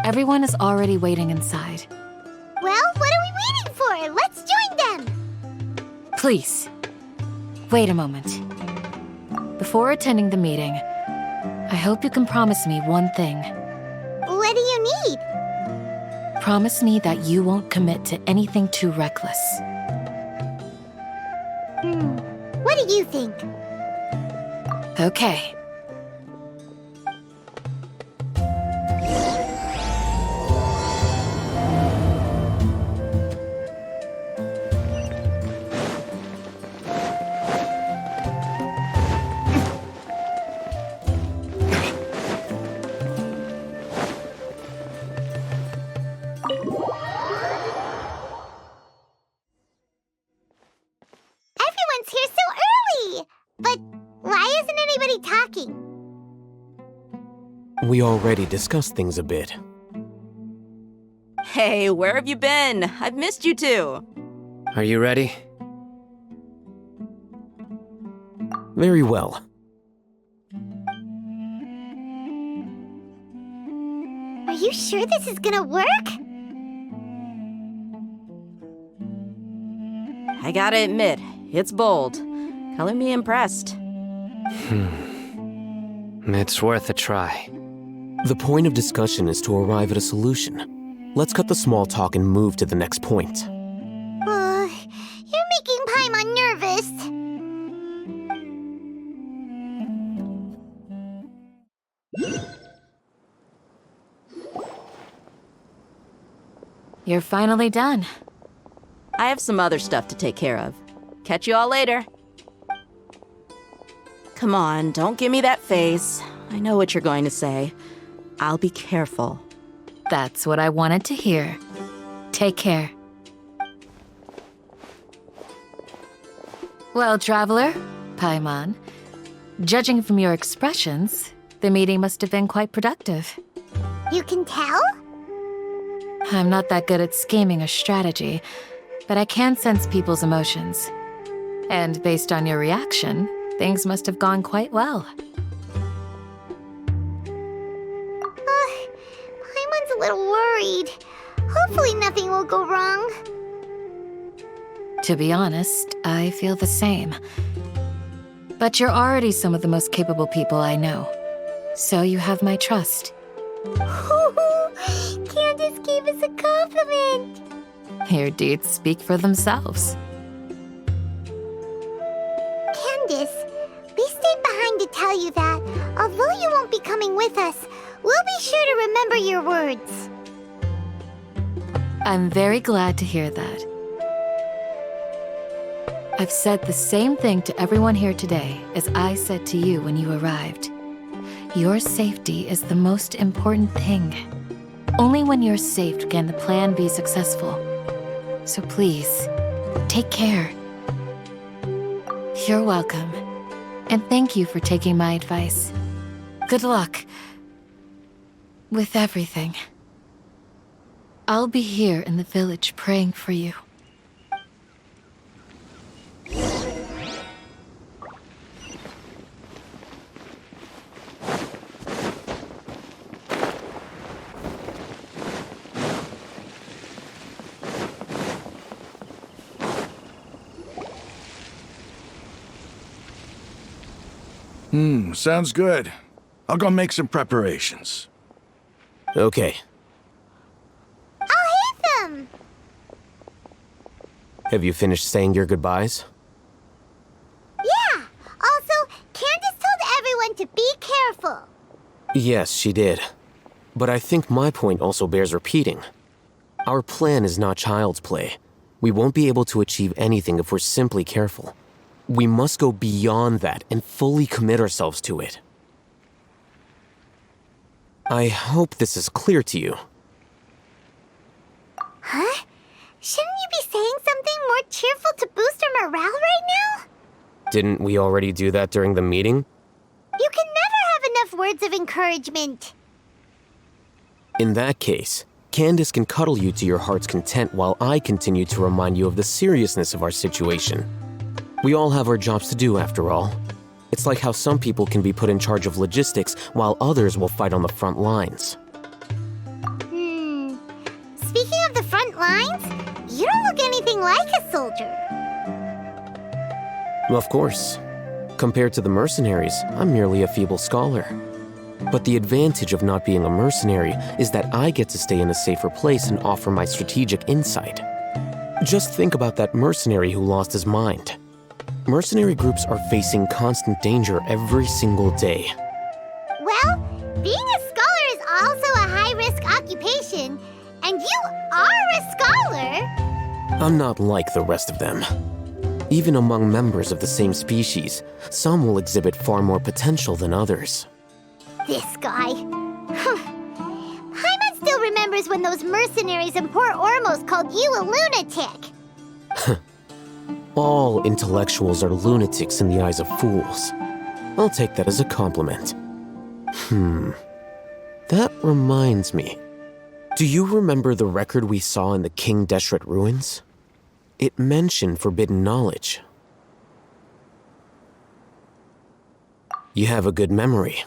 Everyone is already waiting inside. Well, what are we waiting for? Let's join them! Please, wait a moment. Before attending the meeting, I hope you can promise me one thing. What do you need? Promise me that you won't commit to anything too reckless. What do you think? Okay. We already discussed things a bit. Hey, where have you been? I've missed you too. Are you ready? Very well. Are you sure this is gonna work? I gotta admit, it's bold. Color me impressed. It's worth a try. The point of discussion is to arrive at a solution. Let's cut the small talk and move to the next point. You're making Paimon nervous. You're finally done. I have some other stuff to take care of. Catch you all later. Come on, don't give me that face. I know what you're going to say. I'll be careful. That's what I wanted to hear. Take care. Well, Traveler, Paimon, judging from your expressions, the meeting must have been quite productive. You can tell? I'm not that good at scheming or strategy, but I can sense people's emotions. And based on your reaction, things must have gone quite well. Paimon's a little worried. Hopefully nothing will go wrong. To be honest, I feel the same. But you're already some of the most capable people I know. So you have my trust. Candace gave us a compliment. Your deeds speak for themselves. Candace, we stayed behind to tell you that, although you won't be coming with us, we'll be sure to remember your words. I'm very glad to hear that. I've said the same thing to everyone here today as I said to you when you arrived. Your safety is the most important thing. Only when you're safe can the plan be successful. So please, take care. You're welcome. And thank you for taking my advice. Good luck with everything. I'll be here in the village praying for you. Sounds good. I'll go make some preparations. Okay. I'll hit them! Have you finished saying your goodbyes? Yeah! Also, Candace told everyone to be careful. Yes, she did. But I think my point also bears repeating. Our plan is not child's play. We won't be able to achieve anything if we're simply careful. We must go beyond that and fully commit ourselves to it. I hope this is clear to you. Huh? Shouldn't you be saying something more cheerful to boost our morale right now? Didn't we already do that during the meeting? You can never have enough words of encouragement. In that case, Candace can cuddle you to your heart's content while I continue to remind you of the seriousness of our situation. We all have our jobs to do, after all. It's like how some people can be put in charge of logistics while others will fight on the front lines. Speaking of the front lines, you don't look anything like a soldier. Of course. Compared to the mercenaries, I'm merely a feeble scholar. But the advantage of not being a mercenary is that I get to stay in a safer place and offer my strategic insight. Just think about that mercenary who lost his mind. Mercenary groups are facing constant danger every single day. Well, being a scholar is also a high-risk occupation, and you are a scholar! I'm not like the rest of them. Even among members of the same species, some will exhibit far more potential than others. This guy. Paimon still remembers when those mercenaries in Port Ormos called you a lunatic. All intellectuals are lunatics in the eyes of fools. I'll take that as a compliment. That reminds me. Do you remember the record we saw in the King Deshret ruins? It mentioned forbidden knowledge. You have a good memory.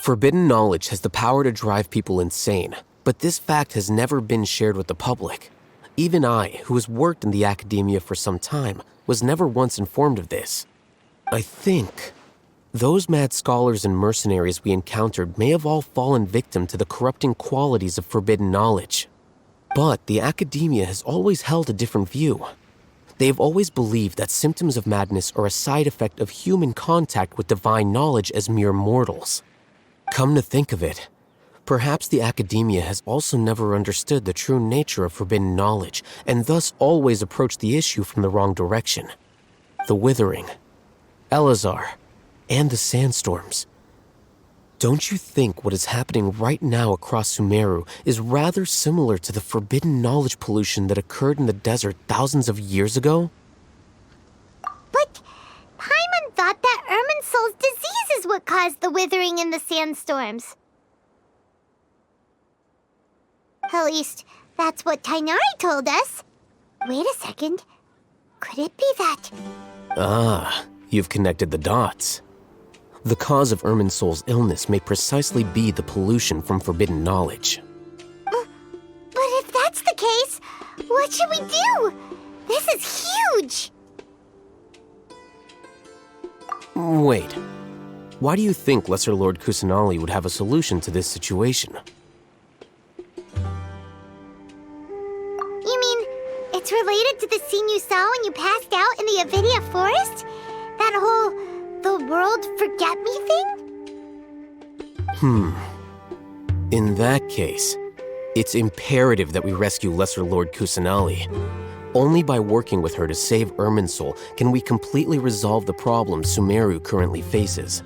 Forbidden knowledge has the power to drive people insane, but this fact has never been shared with the public. Even I, who has worked in the academia for some time, was never once informed of this. I think those mad scholars and mercenaries we encountered may have all fallen victim to the corrupting qualities of forbidden knowledge. But the academia has always held a different view. They have always believed that symptoms of madness are a side effect of human contact with divine knowledge as mere mortals. Come to think of it, perhaps the academia has also never understood the true nature of forbidden knowledge, and thus always approached the issue from the wrong direction. The Withering, Elazar, and the sandstorms. Don't you think what is happening right now across Sumeru is rather similar to the forbidden knowledge pollution that occurred in the desert thousands of years ago? But Paimon thought that Irminsul's disease is what caused the withering and the sandstorms. At least, that's what Tighnari told us. Wait a second. Could it be that? Ah, you've connected the dots. The cause of Irminsul's illness may precisely be the pollution from forbidden knowledge. But if that's the case, what should we do? This is huge! Wait. Why do you think Lesser Lord Kusanali would have a solution to this situation? You mean, it's related to the scene you saw when you passed out in the Avidia Forest? That whole the world forget me thing? In that case, it's imperative that we rescue Lesser Lord Kusanali. Only by working with her to save Irminsul can we completely resolve the problems Sumeru currently faces.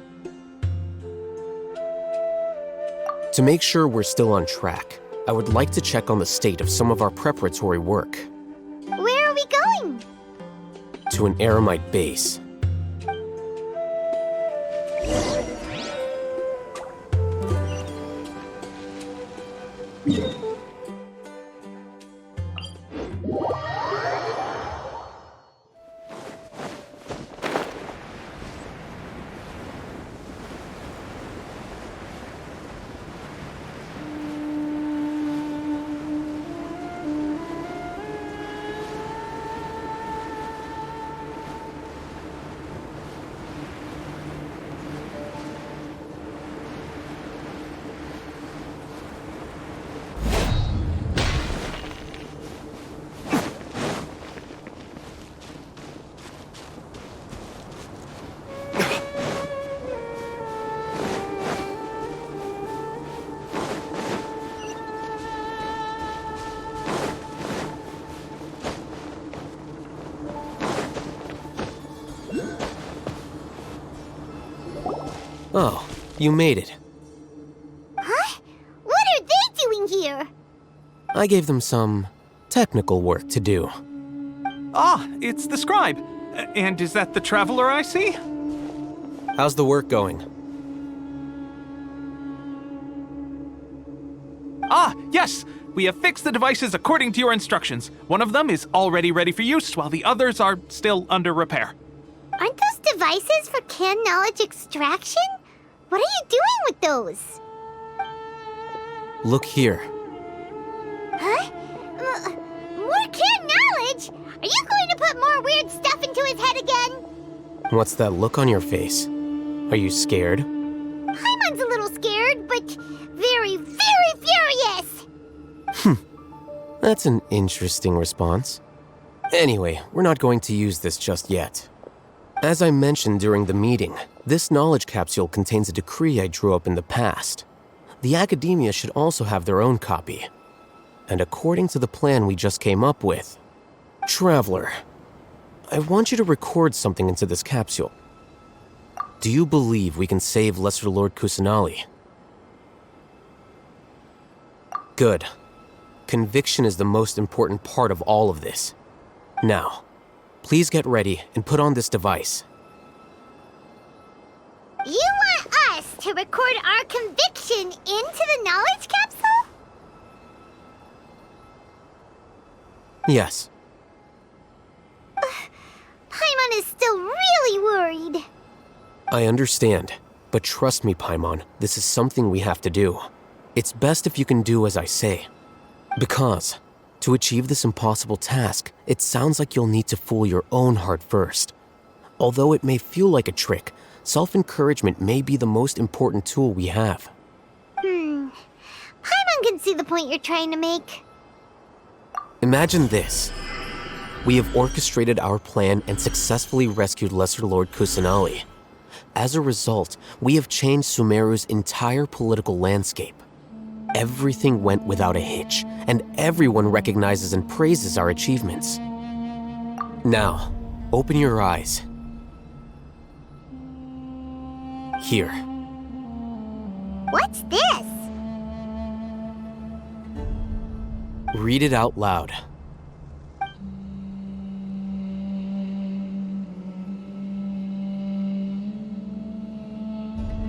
To make sure we're still on track, I would like to check on the state of some of our preparatory work. Where are we going? To an Eremite base. Oh, you made it. Huh? What are they doing here? I gave them some technical work to do. Ah, it's the scribe. And is that the traveler I see? How's the work going? Ah, yes! We have fixed the devices according to your instructions. One of them is already ready for use, while the others are still under repair. Aren't those devices for canned knowledge extraction? What are you doing with those? Look here. Huh? More canned knowledge? Are you going to put more weird stuff into his head again? What's that look on your face? Are you scared? Paimon's a little scared, but very, very furious! That's an interesting response. Anyway, we're not going to use this just yet. As I mentioned during the meeting, this knowledge capsule contains a decree I drew up in the past. The academia should also have their own copy. And according to the plan we just came up with, Traveler, I want you to record something into this capsule. Do you believe we can save Lesser Lord Kusanali? Good. Conviction is the most important part of all of this. Now, please get ready and put on this device. You want us to record our conviction into the knowledge capsule? Yes. Paimon is still really worried. I understand, but trust me, Paimon, this is something we have to do. It's best if you can do as I say. Because, to achieve this impossible task, it sounds like you'll need to fool your own heart first. Although it may feel like a trick, self-encouragement may be the most important tool we have. Paimon can see the point you're trying to make. Imagine this. We have orchestrated our plan and successfully rescued Lesser Lord Kusanali. As a result, we have changed Sumeru's entire political landscape. Everything went without a hitch, and everyone recognizes and praises our achievements. Now, open your eyes. Here. What's this? Read it out loud.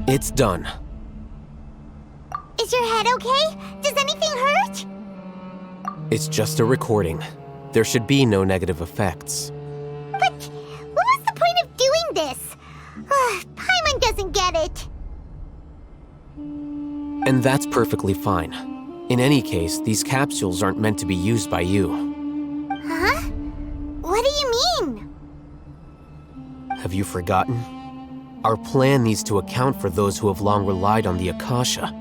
It's done. Is your head okay? Does anything hurt? It's just a recording. There should be no negative effects. But what was the point of doing this? Paimon doesn't get it. And that's perfectly fine. In any case, these capsules aren't meant to be used by you. Huh? What do you mean? Have you forgotten? Our plan needs to account for those who have long relied on the Akasha.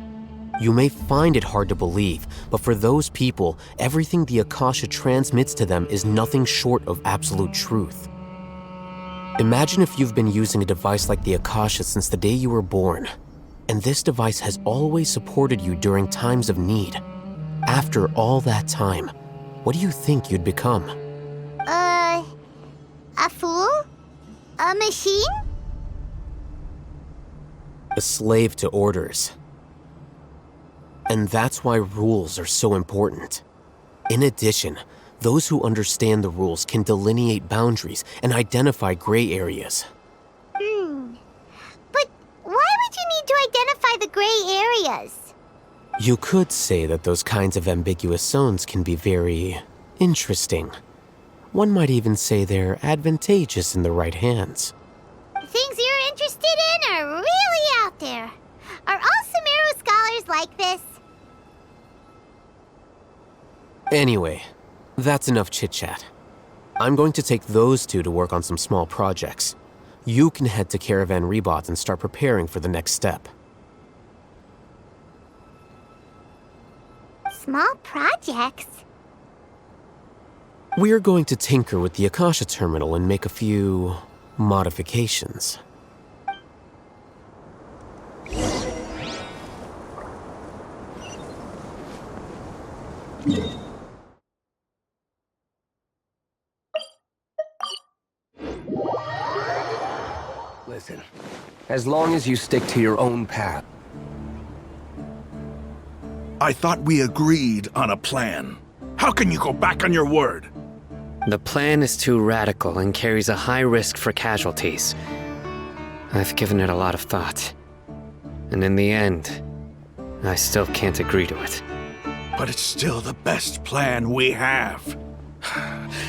You may find it hard to believe, but for those people, everything the Akasha transmits to them is nothing short of absolute truth. Imagine if you've been using a device like the Akasha since the day you were born, and this device has always supported you during times of need. After all that time, what do you think you'd become? A fool? A machine? A slave to orders. And that's why rules are so important. In addition, those who understand the rules can delineate boundaries and identify gray areas. But why would you need to identify the gray areas? You could say that those kinds of ambiguous zones can be very interesting. One might even say they're advantageous in the right hands. The things you're interested in are really out there. Are all Sumeru scholars like this? Anyway, that's enough chit-chat. I'm going to take those two to work on some small projects. You can head to Caravan Rebot and start preparing for the next step. Small projects? We're going to tinker with the Akasha terminal and make a few modifications. Listen, as long as you stick to your own path. I thought we agreed on a plan. How can you go back on your word? The plan is too radical and carries a high risk for casualties. I've given it a lot of thought. And in the end, I still can't agree to it. But it's still the best plan we have.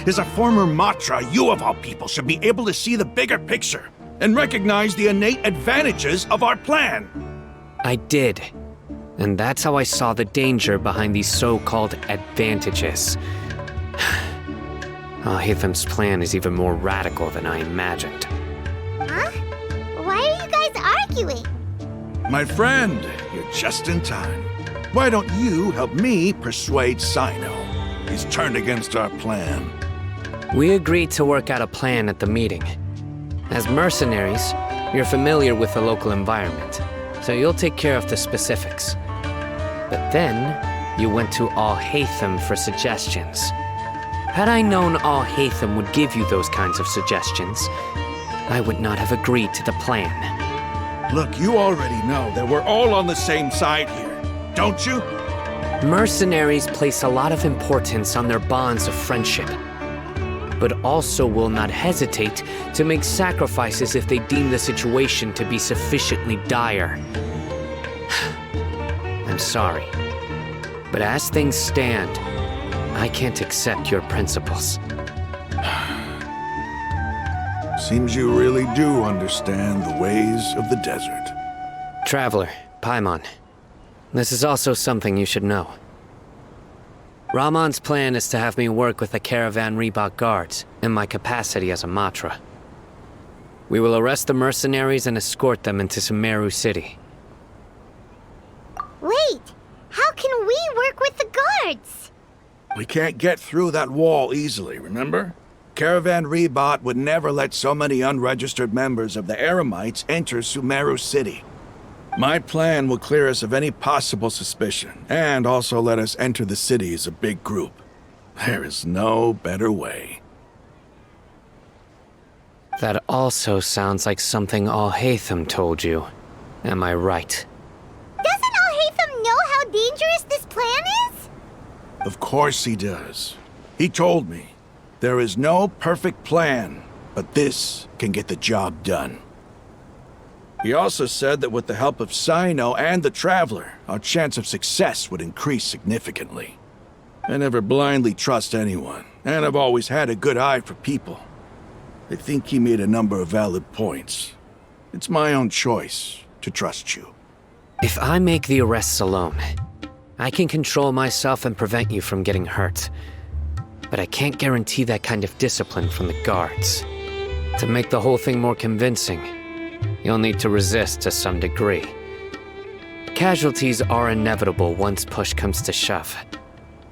As a former Matra, you of all people should be able to see the bigger picture and recognize the innate advantages of our plan. I did. And that's how I saw the danger behind these so-called advantages. Al-Haytham's plan is even more radical than I imagined. Huh? Why are you guys arguing? My friend, you're just in time. Why don't you help me persuade Sino? He's turned against our plan. We agreed to work out a plan at the meeting. As mercenaries, you're familiar with the local environment, so you'll take care of the specifics. But then, you went to Al-Haytham for suggestions. Had I known Al-Haytham would give you those kinds of suggestions, I would not have agreed to the plan. Look, you already know that we're all on the same side here, don't you? Mercenaries place a lot of importance on their bonds of friendship, but also will not hesitate to make sacrifices if they deem the situation to be sufficiently dire. I'm sorry, but as things stand, I can't accept your principles. Seems you really do understand the ways of the desert. Traveler, Paimon, this is also something you should know. Rahman's plan is to have me work with the Caravan Reebok guards in my capacity as a Matra. We will arrest the mercenaries and escort them into Sumeru City. Wait, how can we work with the guards? We can't get through that wall easily, remember? Caravan Reebok would never let so many unregistered members of the Eremites enter Sumeru City. My plan will clear us of any possible suspicion, and also let us enter the city as a big group. There is no better way. That also sounds like something Al-Haytham told you. Am I right? Doesn't Al-Haytham know how dangerous this plan is? Of course he does. He told me, there is no perfect plan, but this can get the job done. He also said that with the help of Sino and the Traveler, our chance of success would increase significantly. I never blindly trust anyone, and I've always had a good eye for people. I think he made a number of valid points. It's my own choice to trust you. If I make the arrests alone, I can control myself and prevent you from getting hurt. But I can't guarantee that kind of discipline from the guards. To make the whole thing more convincing, you'll need to resist to some degree. Casualties are inevitable once push comes to shove.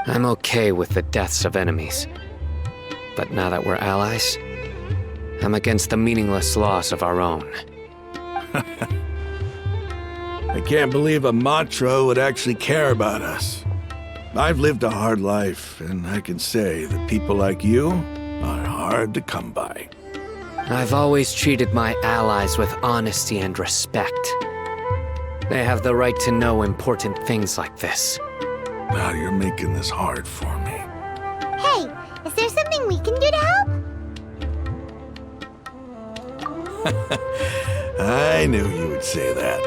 I'm okay with the deaths of enemies. But now that we're allies, I'm against the meaningless loss of our own. I can't believe a Matra would actually care about us. I've lived a hard life, and I can say that people like you are hard to come by. I've always treated my allies with honesty and respect. They have the right to know important things like this. Now you're making this hard for me. Hey, is there something we can do to help? I knew you would say that.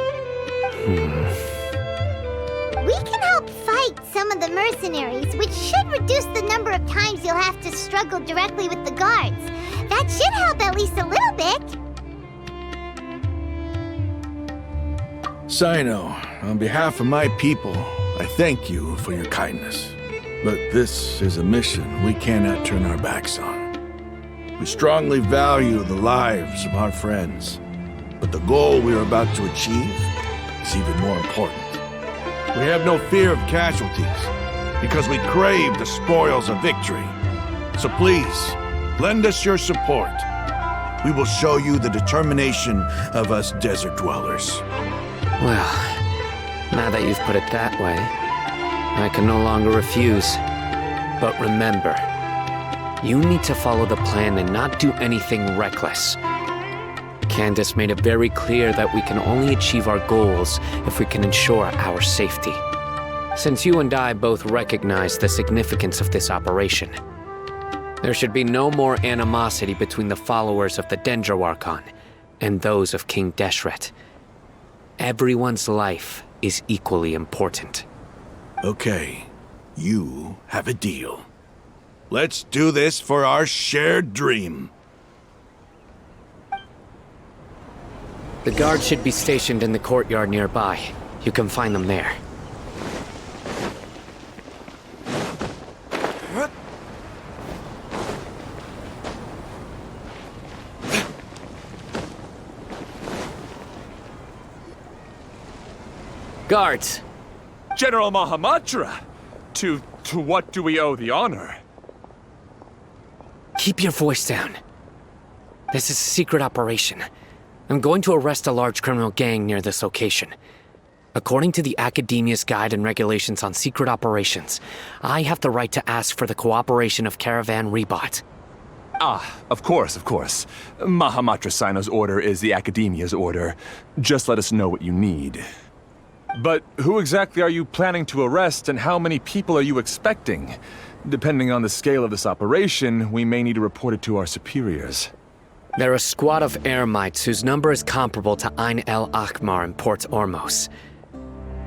We can help fight some of the mercenaries, which should reduce the number of times you'll have to struggle directly with the guards. That should help at least a little bit. Sino, on behalf of my people, I thank you for your kindness. But this is a mission we cannot turn our backs on. We strongly value the lives of our friends, but the goal we are about to achieve is even more important. We have no fear of casualties, because we crave the spoils of victory. So please, lend us your support. We will show you the determination of us desert dwellers. Well, now that you've put it that way, I can no longer refuse. But remember, you need to follow the plan and not do anything reckless. Candace made it very clear that we can only achieve our goals if we can ensure our safety. Since you and I both recognize the significance of this operation, there should be no more animosity between the followers of the Dendro Archon and those of King Deshret. Everyone's life is equally important. Okay, you have a deal. Let's do this for our shared dream. The guards should be stationed in the courtyard nearby. You can find them there. Guards! General Mahamatra! To what do we owe the honor? Keep your voice down. This is a secret operation. I'm going to arrest a large criminal gang near this location. According to the Academia's Guide and Regulations on Secret Operations, I have the right to ask for the cooperation of Caravan Rebot. Ah, of course. Mahamatra Sino's order is the Academia's order. Just let us know what you need. But who exactly are you planning to arrest, and how many people are you expecting? Depending on the scale of this operation, we may need to report it to our superiors. They're a squad of Eremites whose number is comparable to Ain el Akhmar in Port Ormos.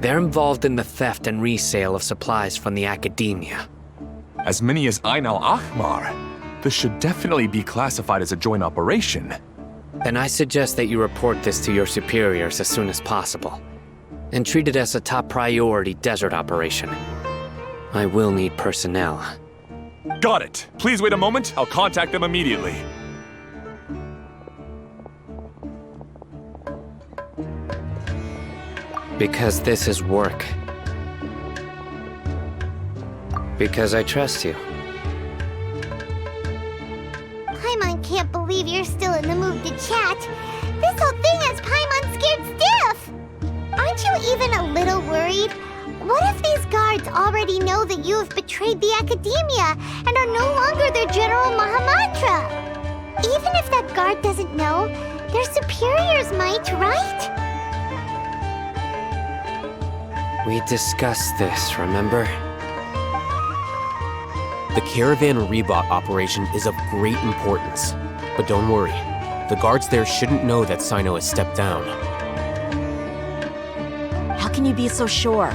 They're involved in the theft and resale of supplies from the Academia. As many as Ain el Akhmar? This should definitely be classified as a joint operation. Then I suggest that you report this to your superiors as soon as possible, and treat it as a top priority desert operation. I will need personnel. Got it. Please wait a moment. I'll contact them immediately. Because this is work. Because I trust you. Paimon can't believe you're still in the mood to chat. This whole thing has Paimon scared stiff. Aren't you even a little worried? What if these guards already know that you have betrayed the Academia and are no longer their General Mahamatra? Even if that guard doesn't know, their superiors might, right? We discussed this, remember? The Caravan Rebot operation is of great importance. But don't worry, the guards there shouldn't know that Sino has stepped down. How can you be so sure?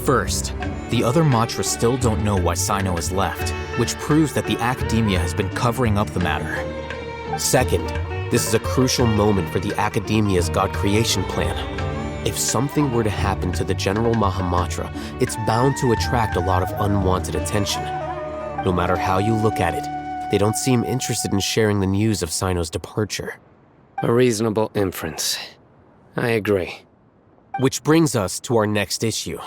First, the other Matra still don't know why Sino has left, which proves that the Academia has been covering up the matter. Second, this is a crucial moment for the Academia's God creation plan. If something were to happen to the General Mahamatra, it's bound to attract a lot of unwanted attention. No matter how you look at it, they don't seem interested in sharing the news of Sino's departure. A reasonable inference. I agree. Which brings us to our next issue.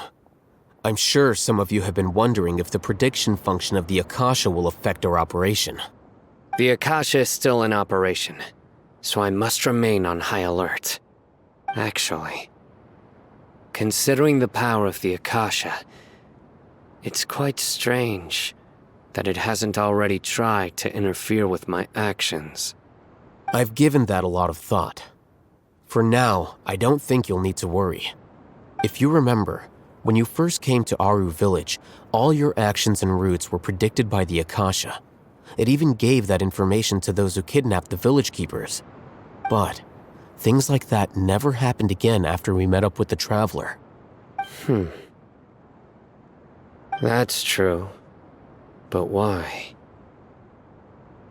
I'm sure some of you have been wondering if the prediction function of the Akasha will affect our operation. The Akasha is still in operation, so I must remain on high alert. Actually, considering the power of the Akasha, it's quite strange that it hasn't already tried to interfere with my actions. I've given that a lot of thought. For now, I don't think you'll need to worry. If you remember, when you first came to Aru Village, all your actions and routes were predicted by the Akasha. It even gave that information to those who kidnapped the village keepers. But things like that never happened again after we met up with the Traveler. That's true. But why?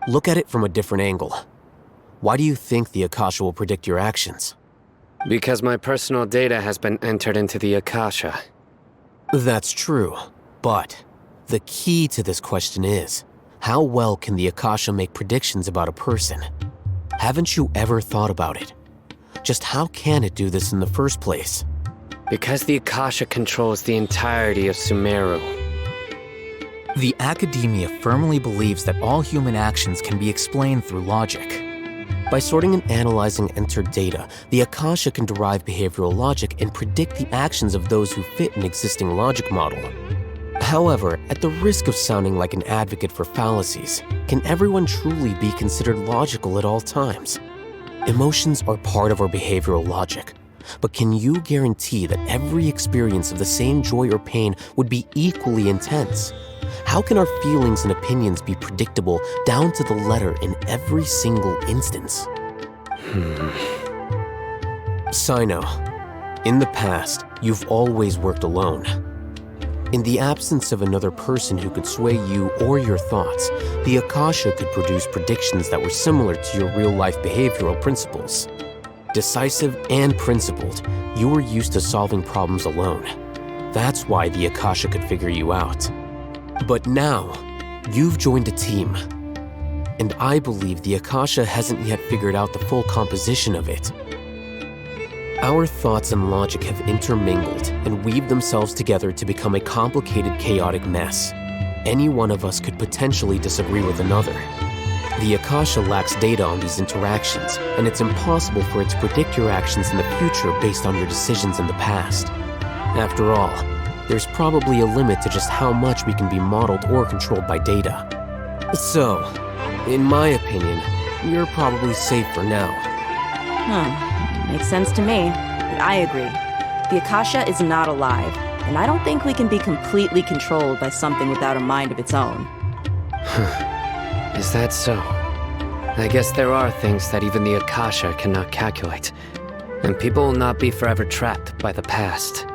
Look at it from a different angle. Why do you think the Akasha will predict your actions? Because my personal data has been entered into the Akasha. That's true, but the key to this question is, how well can the Akasha make predictions about a person? Haven't you ever thought about it? Just how can it do this in the first place? Because the Akasha controls the entirety of Sumeru. The Academia firmly believes that all human actions can be explained through logic. By sorting and analyzing entered data, the Akasha can derive behavioral logic and predict the actions of those who fit an existing logic model. However, at the risk of sounding like an advocate for fallacies, can everyone truly be considered logical at all times? Emotions are part of our behavioral logic, but can you guarantee that every experience of the same joy or pain would be equally intense? How can our feelings and opinions be predictable down to the letter in every single instance? Sino, in the past, you've always worked alone. In the absence of another person who could sway you or your thoughts, the Akasha could produce predictions that were similar to your real-life behavioral principles. Decisive and principled, you were used to solving problems alone. That's why the Akasha could figure you out. But now, you've joined a team. And I believe the Akasha hasn't yet figured out the full composition of it. Our thoughts and logic have intermingled and weaved themselves together to become a complicated, chaotic mess. Any one of us could potentially disagree with another. The Akasha lacks data on these interactions, and it's impossible for it to predict your actions in the future based on your decisions in the past. After all, there's probably a limit to just how much we can be modeled or controlled by data. So, in my opinion, you're probably safe for now. Makes sense to me. I agree. The Akasha is not alive, and I don't think we can be completely controlled by something without a mind of its own. Is that so? I guess there are things that even the Akasha cannot calculate, and people will not be forever trapped by the past.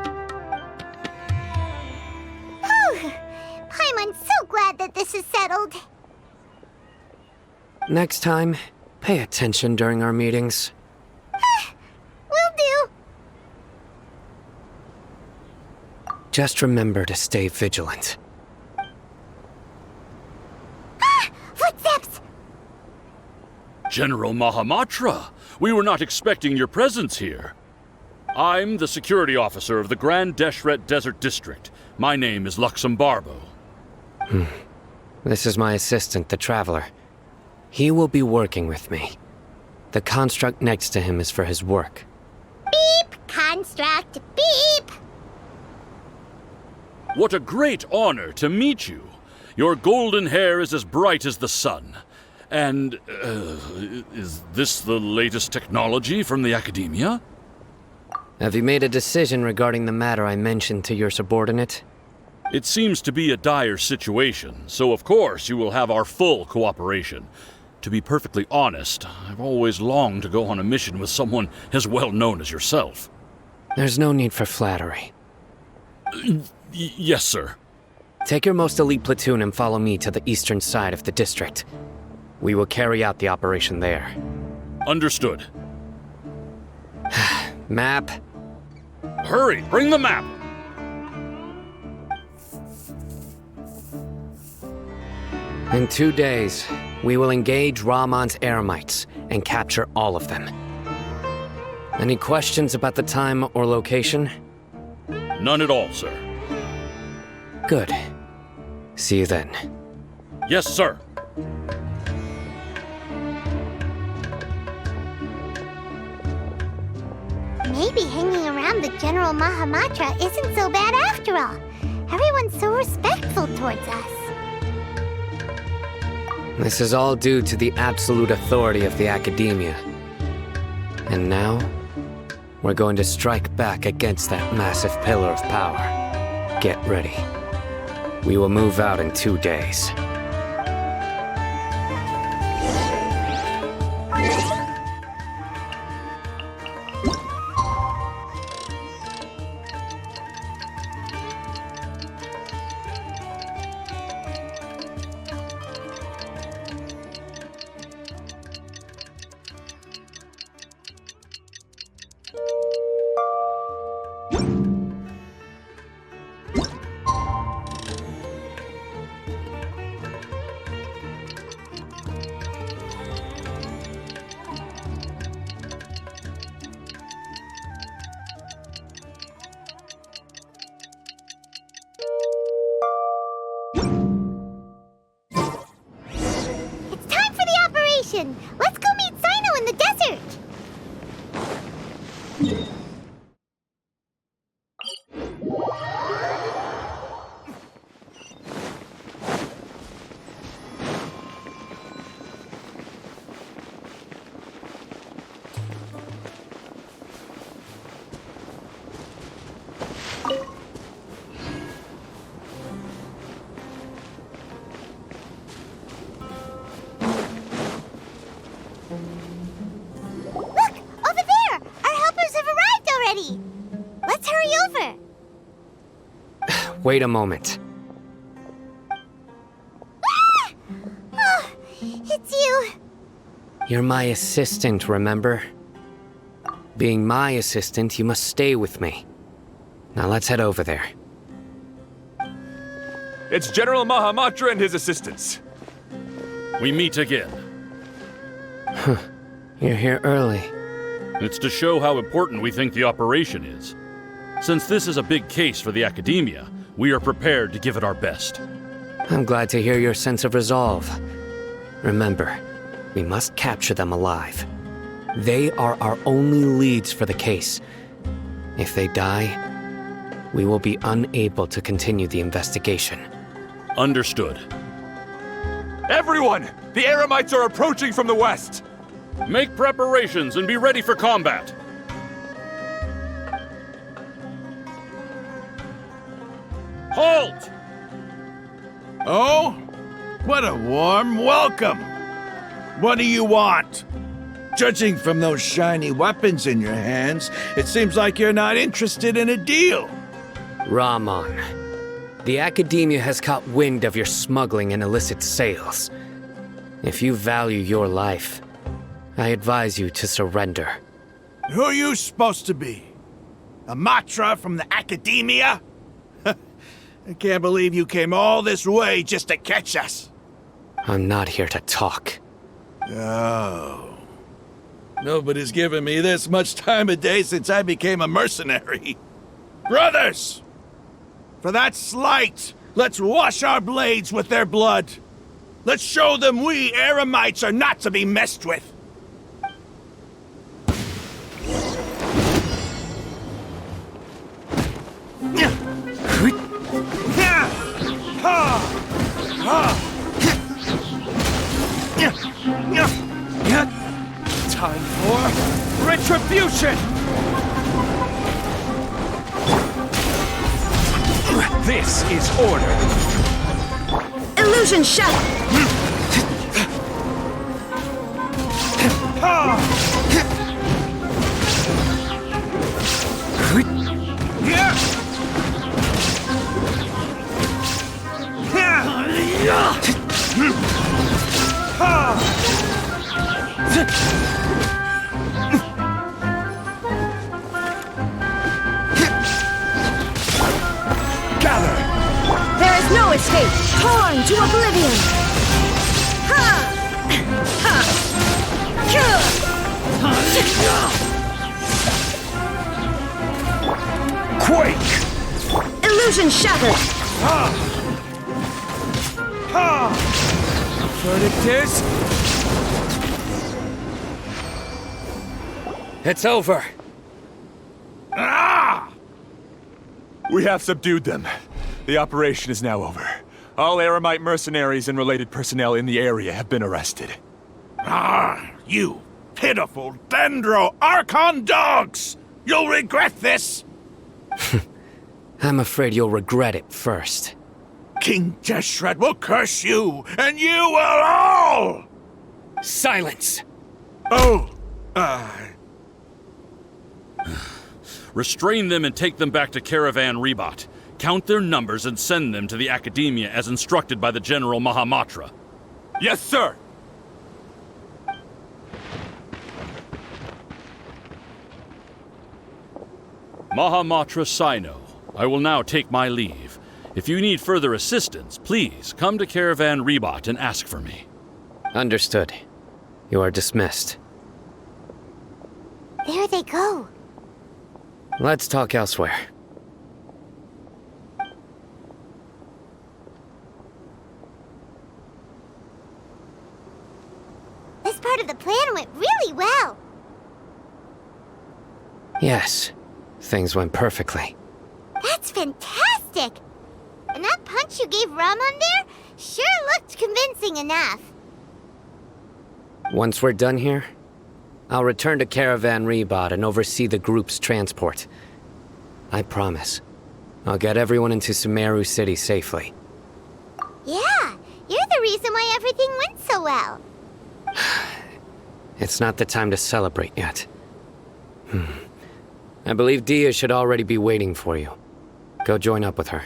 I'm so glad that this is settled. Next time, pay attention during our meetings. Will do. Just remember to stay vigilant. Footsteps! General Mahamatra, we were not expecting your presence here. I'm the security officer of the Grand Deshret Desert District. My name is Luxembarbo. This is my assistant, the Traveler. He will be working with me. The construct next to him is for his work. Beep! Construct, beep! What a great honor to meet you. Your golden hair is as bright as the sun. And, is this the latest technology from the Academia? Have you made a decision regarding the matter I mentioned to your subordinate? It seems to be a dire situation, so of course you will have our full cooperation. To be perfectly honest, I've always longed to go on a mission with someone as well known as yourself. There's no need for flattery. Yes, sir. Take your most elite platoon and follow me to the eastern side of the district. We will carry out the operation there. Understood. Map. Hurry, bring the map! In 2 days, we will engage Rahman's Eremites and capture all of them. Any questions about the time or location? None at all, sir. Good. See you then. Yes, sir. Maybe hanging around the General Mahamatra isn't so bad after all. Everyone's so respectful towards us. This is all due to the absolute authority of the Academia. And now, we're going to strike back against that massive pillar of power. Get ready. We will move out in 2 days. Let's go meet Sino in the desert! Look! Over there! Our helpers have arrived already! Let's hurry over! Wait a moment. Ah! Oh, it's you! You're my assistant, remember? Being my assistant, you must stay with me. Now let's head over there. It's General Mahamatra and his assistants. We meet again. You're here early. It's to show how important we think the operation is. Since this is a big case for the Academia, we are prepared to give it our best. I'm glad to hear your sense of resolve. Remember, we must capture them alive. They are our only leads for the case. If they die, we will be unable to continue the investigation. Understood. Everyone! The Eremites are approaching from the west! Make preparations and be ready for combat. Halt! Oh? What a warm welcome! What do you want? Judging from those shiny weapons in your hands, it seems like you're not interested in a deal. Rahman, the Academia has caught wind of your smuggling and illicit sales. If you value your life, I advise you to surrender. Who are you supposed to be? A Matra from the Academia? I can't believe you came all this way just to catch us. I'm not here to talk. Oh. Nobody's given me this much time of day since I became a mercenary. Brothers! For that slight, let's wash our blades with their blood. Let's show them we Eremites are not to be messed with. Time for retribution! This is order. Illusion shut! There is no escape! Torn to oblivion! Ha! Ha! Quake! Illusion shattered! Verdict is... It's over. We have subdued them. The operation is now over. All Eremite mercenaries and related personnel in the area have been arrested. You pitiful Dendro Archon dogs! You'll regret this! I'm afraid you'll regret it first. King Jeshred will curse you, and you will all! Silence! Oh, Restrain them and take them back to Caravan Rebot. Count their numbers and send them to the Academia as instructed by the General Mahamatra. Yes, sir! Mahamatra Sino, I will now take my leave. If you need further assistance, please come to Caravan Rebot and ask for me. Understood. You are dismissed. There they go. Let's talk elsewhere. This part of the plan went really well. Yes, things went perfectly. That's fantastic! And that punch you gave Rahman there sure looked convincing enough. Once we're done here, I'll return to Caravan Rebot and oversee the group's transport. I promise. I'll get everyone into Sumeru City safely. Yeah, you're the reason why everything went so well. It's not the time to celebrate yet. I believe Dia should already be waiting for you. Go join up with her.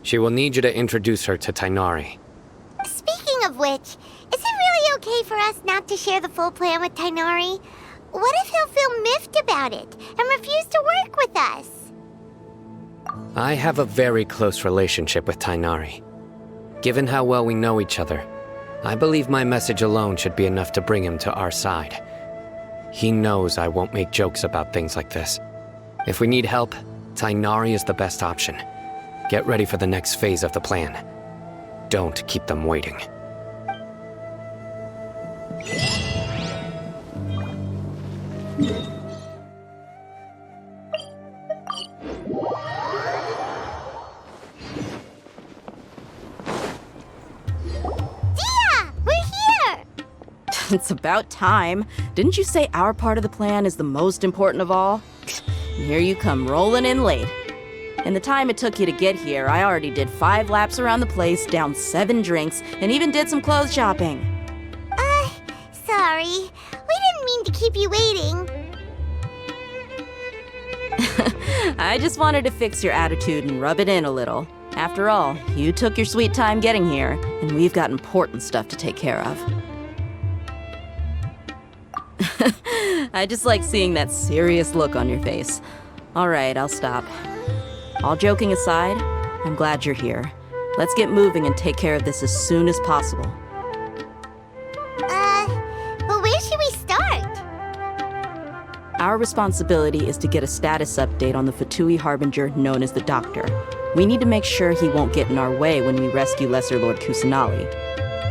She will need you to introduce her to Tighnari. Speaking of which, is it really okay for us not to share the full plan with Tighnari? What if he'll feel miffed about it and refuse to work with us? I have a very close relationship with Tighnari. Given how well we know each other, I believe my message alone should be enough to bring him to our side. He knows I won't make jokes about things like this. If we need help, Tighnari is the best option. Get ready for the next phase of the plan. Don't keep them waiting. It's about time. Didn't you say our part of the plan is the most important of all? And here you come rolling in late. In the time it took you to get here, I already did 5 laps around the place, downed 7 drinks, and even did some clothes shopping. Sorry. We didn't mean to keep you waiting. I just wanted to fix your attitude and rub it in a little. After all, you took your sweet time getting here, and we've got important stuff to take care of. I just like seeing that serious look on your face. All right, I'll stop. All joking aside, I'm glad you're here. Let's get moving and take care of this as soon as possible. But where should we start? Our responsibility is to get a status update on the Fatui harbinger known as the Doctor. We need to make sure he won't get in our way when we rescue Lesser Lord Kusanali.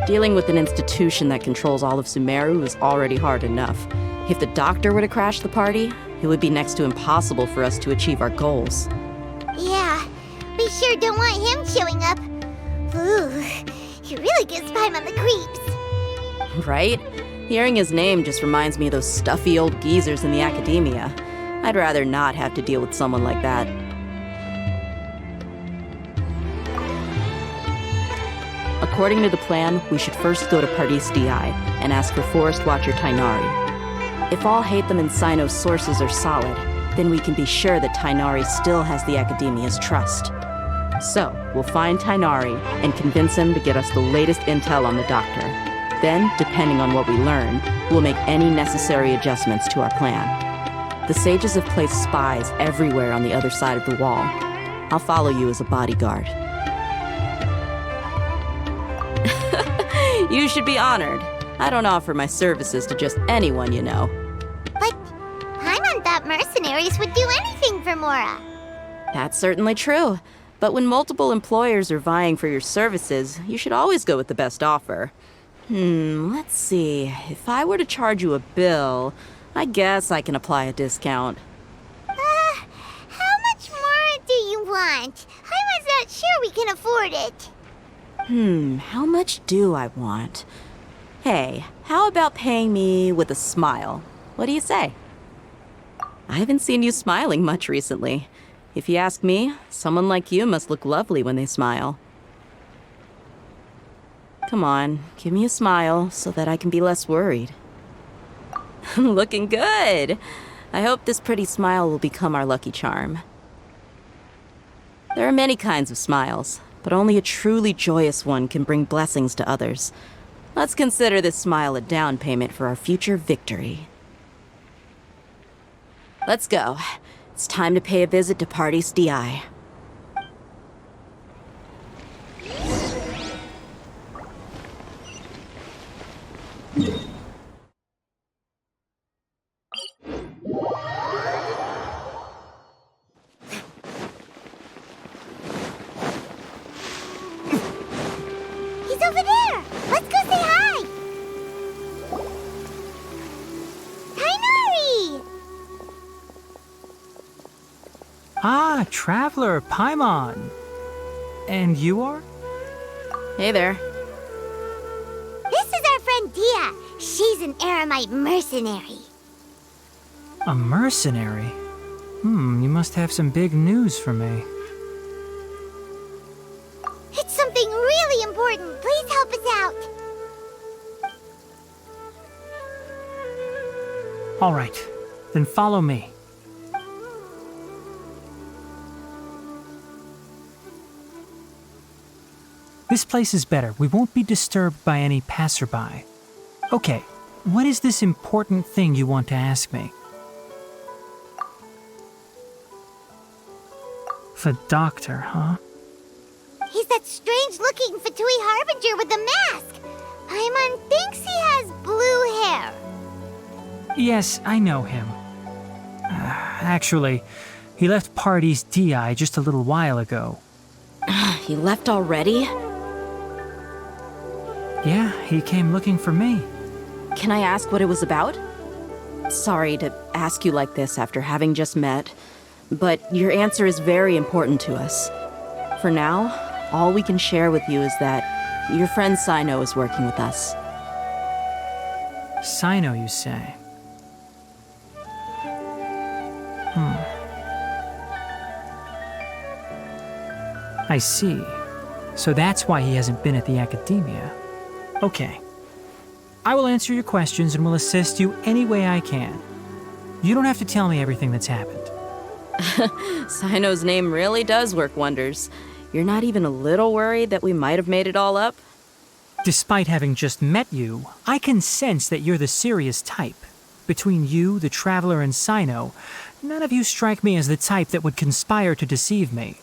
Dealing with an institution that controls all of Sumeru is already hard enough. If the Doctor were to crash the party, it would be next to impossible for us to achieve our goals. Yeah, we sure don't want him showing up. Ooh, he really gives Paimon the creeps. Right? Hearing his name just reminds me of those stuffy old geezers in the academia. I'd rather not have to deal with someone like that. According to the plan, we should first go to Pardis Di and ask for Forest Watcher Tighnari. If all Haytham and Sino's sources are solid, then we can be sure that Tighnari still has the Academia's trust. So, we'll find Tighnari and convince him to get us the latest intel on the Doctor. Then, depending on what we learn, we'll make any necessary adjustments to our plan. The sages have placed spies everywhere on the other side of the wall. I'll follow you as a bodyguard. You should be honored. I don't offer my services to just anyone you know. But Paimon thought mercenaries would do anything for Mora. That's certainly true. But when multiple employers are vying for your services, you should always go with the best offer. Let's see. If I were to charge you a bill, I guess I can apply a discount. How much more do you want? Paimon's not sure we can afford it. How much do I want? Hey, how about paying me with a smile? What do you say? I haven't seen you smiling much recently. If you ask me, someone like you must look lovely when they smile. Come on, give me a smile so that I can be less worried. Looking good! I hope this pretty smile will become our lucky charm. There are many kinds of smiles, but only a truly joyous one can bring blessings to others. Let's consider this smile a down payment for our future victory. Let's go. It's time to pay a visit to Pardis Di. He's over there! Let's go say hi! Tighnari! Ah, Traveler, Paimon. And you are? Hey there. This is our friend Dia. She's an Eremite mercenary. A mercenary? You must have some big news for me. It's something really important. Please help us out. All right, then follow me. This place is better. We won't be disturbed by any passerby. Okay, what is this important thing you want to ask me? The doctor, huh? He's that strange-looking Fatui harbinger with the mask. Paimon thinks he has blue hair. Yes, I know him. Actually, he left Party's DI just a little while ago. He left already? Yeah, he came looking for me. Can I ask what it was about? Sorry to ask you like this after having just met, but your answer is very important to us. For now, all we can share with you is that your friend Sino is working with us. Sino, you say? I see. So that's why he hasn't been at the Academia. Okay. I will answer your questions and will assist you any way I can. You don't have to tell me everything that's happened. Sino's name really does work wonders. You're not even a little worried that we might have made it all up? Despite having just met you, I can sense that you're the serious type. Between you, the Traveler, and Sino, none of you strike me as the type that would conspire to deceive me.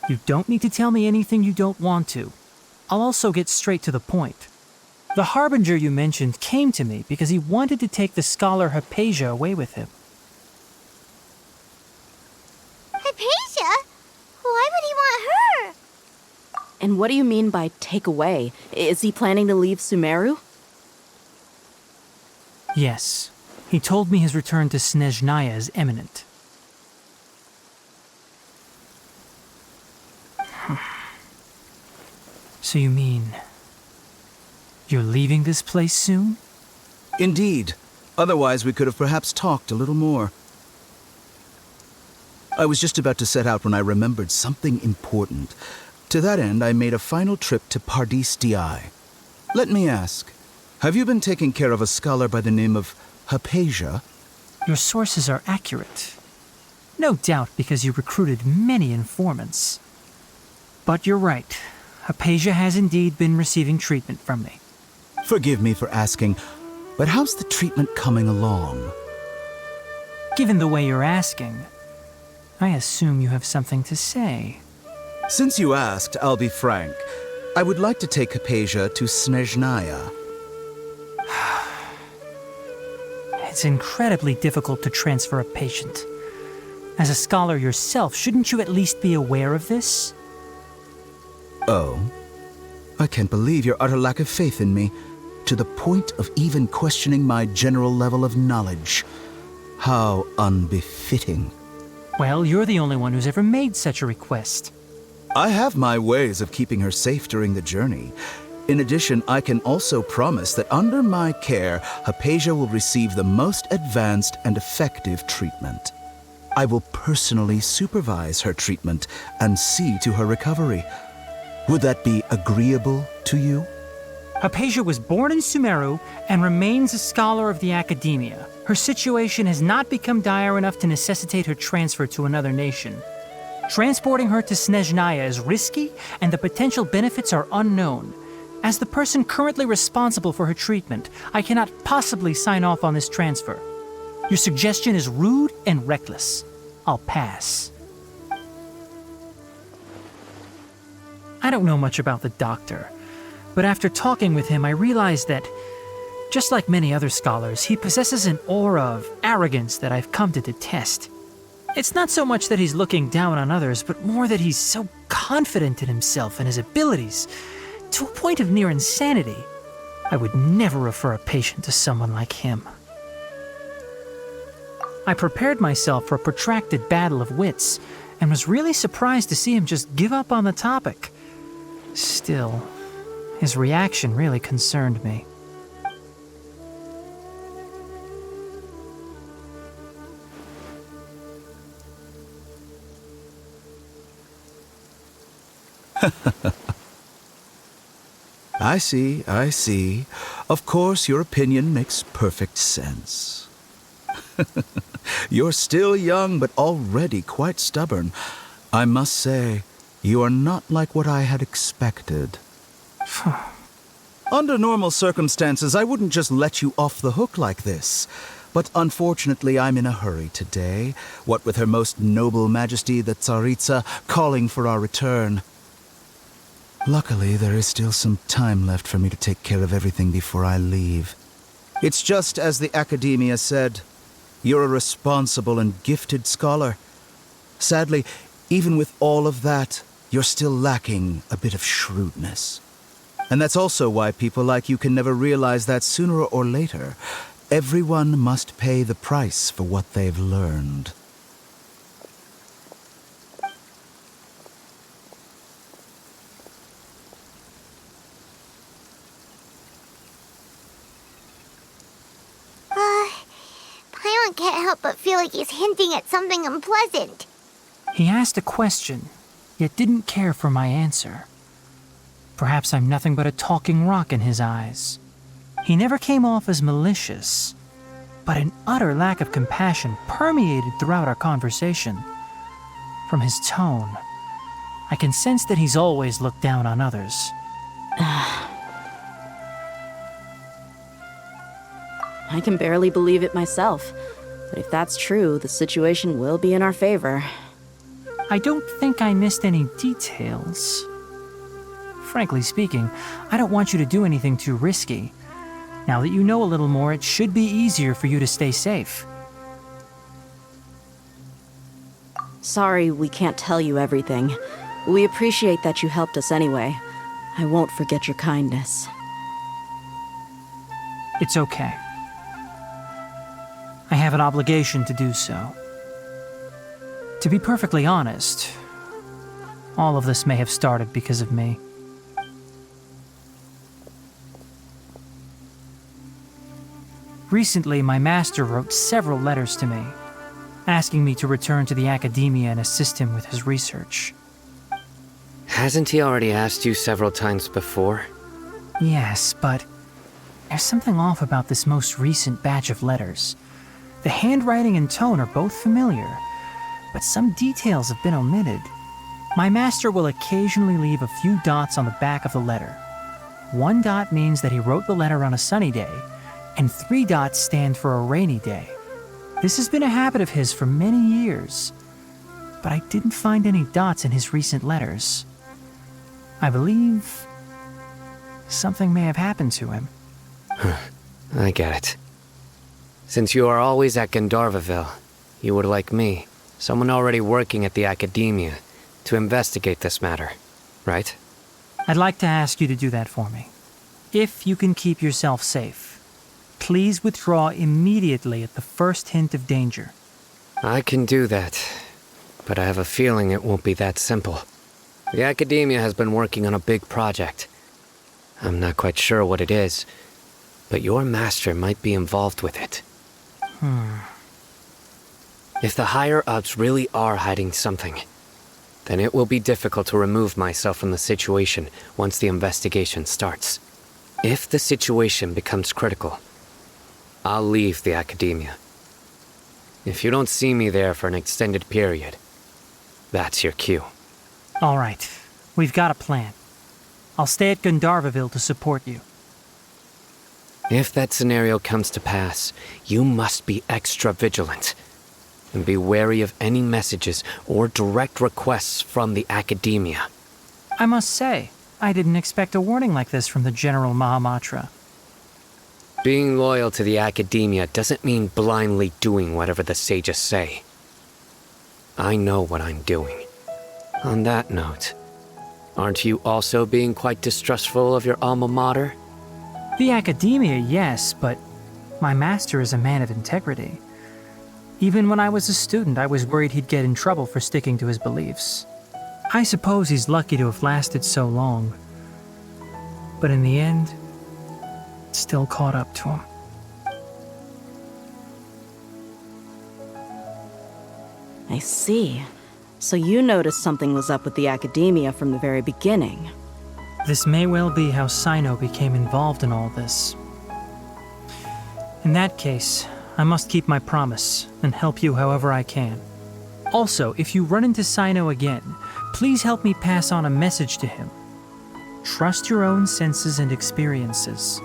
You don't need to tell me anything you don't want to. I'll also get straight to the point. The harbinger you mentioned came to me because he wanted to take the scholar Haypasia away with him. Haypasia? Why would he want her? And what do you mean by take away? Is he planning to leave Sumeru? Yes. He told me his return to Snezhnaya is imminent. So you mean... you're leaving this place soon? Indeed. Otherwise, we could have perhaps talked a little more. I was just about to set out when I remembered something important. To that end, I made a final trip to Pardis DI. Let me ask, have you been taking care of a scholar by the name of Haypasia? Your sources are accurate. No doubt because you recruited many informants. But you're right. Haypasia has indeed been receiving treatment from me. Forgive me for asking, but how's the treatment coming along? Given the way you're asking, I assume you have something to say. Since you asked, I'll be frank. I would like to take Haypasia to Snezhnaya. It's incredibly difficult to transfer a patient. As a scholar yourself, shouldn't you at least be aware of this? Oh? I can't believe your utter lack of faith in me, to the point of even questioning my general level of knowledge. How unbefitting. Well, you're the only one who's ever made such a request. I have my ways of keeping her safe during the journey. In addition, I can also promise that under my care, Haypasia will receive the most advanced and effective treatment. I will personally supervise her treatment and see to her recovery. Would that be agreeable to you? Haypasia was born in Sumeru and remains a scholar of the Academia. Her situation has not become dire enough to necessitate her transfer to another nation. Transporting her to Snezhnaya is risky, and the potential benefits are unknown. As the person currently responsible for her treatment, I cannot possibly sign off on this transfer. Your suggestion is rude and reckless. I'll pass. I don't know much about the doctor, but after talking with him, I realized that, just like many other scholars, he possesses an aura of arrogance that I've come to detest. It's not so much that he's looking down on others, but more that he's so confident in himself and his abilities, to a point of near insanity. I would never refer a patient to someone like him. I prepared myself for a protracted battle of wits, and was really surprised to see him just give up on the topic. Still, his reaction really concerned me. I see. Of course, your opinion makes perfect sense. You're still young, but already quite stubborn. I must say, you are not like what I had expected. Under normal circumstances, I wouldn't just let you off the hook like this. But unfortunately, I'm in a hurry today, what with Her Most Noble Majesty the Tsaritsa calling for our return. Luckily, there is still some time left for me to take care of everything before I leave. It's just as the Academia said, you're a responsible and gifted scholar. Sadly, even with all of that, you're still lacking a bit of shrewdness. And that's also why people like you can never realize that sooner or later, everyone must pay the price for what they've learned. Paimon can't help but feel like he's hinting at something unpleasant. He asked a question, yet didn't care for my answer. Perhaps I'm nothing but a talking rock in his eyes. He never came off as malicious, but an utter lack of compassion permeated throughout our conversation. From his tone, I can sense that he's always looked down on others. I can barely believe it myself, but if that's true, the situation will be in our favor. I don't think I missed any details. Frankly speaking, I don't want you to do anything too risky. Now that you know a little more, it should be easier for you to stay safe. Sorry we can't tell you everything. We appreciate that you helped us anyway. I won't forget your kindness. It's okay. I have an obligation to do so. To be perfectly honest, all of this may have started because of me. Recently, my master wrote several letters to me, asking me to return to the Academia and assist him with his research. Hasn't he already asked you several times before? Yes, but there's something off about this most recent batch of letters. The handwriting and tone are both familiar, but some details have been omitted. My master will occasionally leave a few dots on the back of the letter. 1 dot means that he wrote the letter on a sunny day, and 3 dots stand for a rainy day. This has been a habit of his for many years, but I didn't find any dots in his recent letters. I believe something may have happened to him. I get it. Since you are always at Gandharvaville, you would like me, someone already working at the Academia, to investigate this matter, right? I'd like to ask you to do that for me. If you can keep yourself safe, please withdraw immediately at the first hint of danger. I can do that, but I have a feeling it won't be that simple. The Academia has been working on a big project. I'm not quite sure what it is, but your master might be involved with it. If the higher-ups really are hiding something, then it will be difficult to remove myself from the situation once the investigation starts. If the situation becomes critical, I'll leave the Academia. If you don't see me there for an extended period, that's your cue. All right, we've got a plan. I'll stay at Gandharvaville to support you. If that scenario comes to pass, you must be extra vigilant. And be wary of any messages or direct requests from the Academia. I must say, I didn't expect a warning like this from the General Mahamatra. Being loyal to the Academia doesn't mean blindly doing whatever the sages say. I know what I'm doing. On that note, aren't you also being quite distrustful of your alma mater? The Academia, yes, but my master is a man of integrity. Even when I was a student, I was worried he'd get in trouble for sticking to his beliefs. I suppose he's lucky to have lasted so long. But in the end, it still caught up to him. I see. So you noticed something was up with the Academia from the very beginning. This may well be how Sino became involved in all this. In that case, I must keep my promise and help you however I can. Also, if you run into Sino again, please help me pass on a message to him. Trust your own senses and experiences.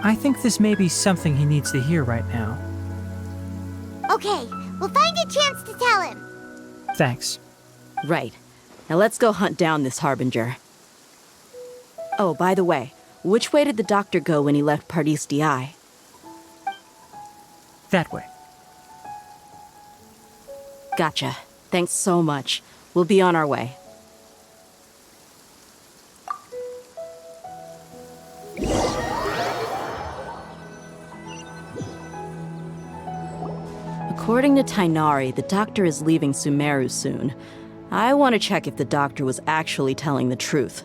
I think this may be something he needs to hear right now. Okay, we'll find a chance to tell him. Thanks. Right. Now let's go hunt down this harbinger. Oh, by the way, which way did the doctor go when he left Piece Odyssey? That way. Gotcha. Thanks so much. We'll be on our way. According to Tighnari, the doctor is leaving Sumeru soon. I want to check if the doctor was actually telling the truth.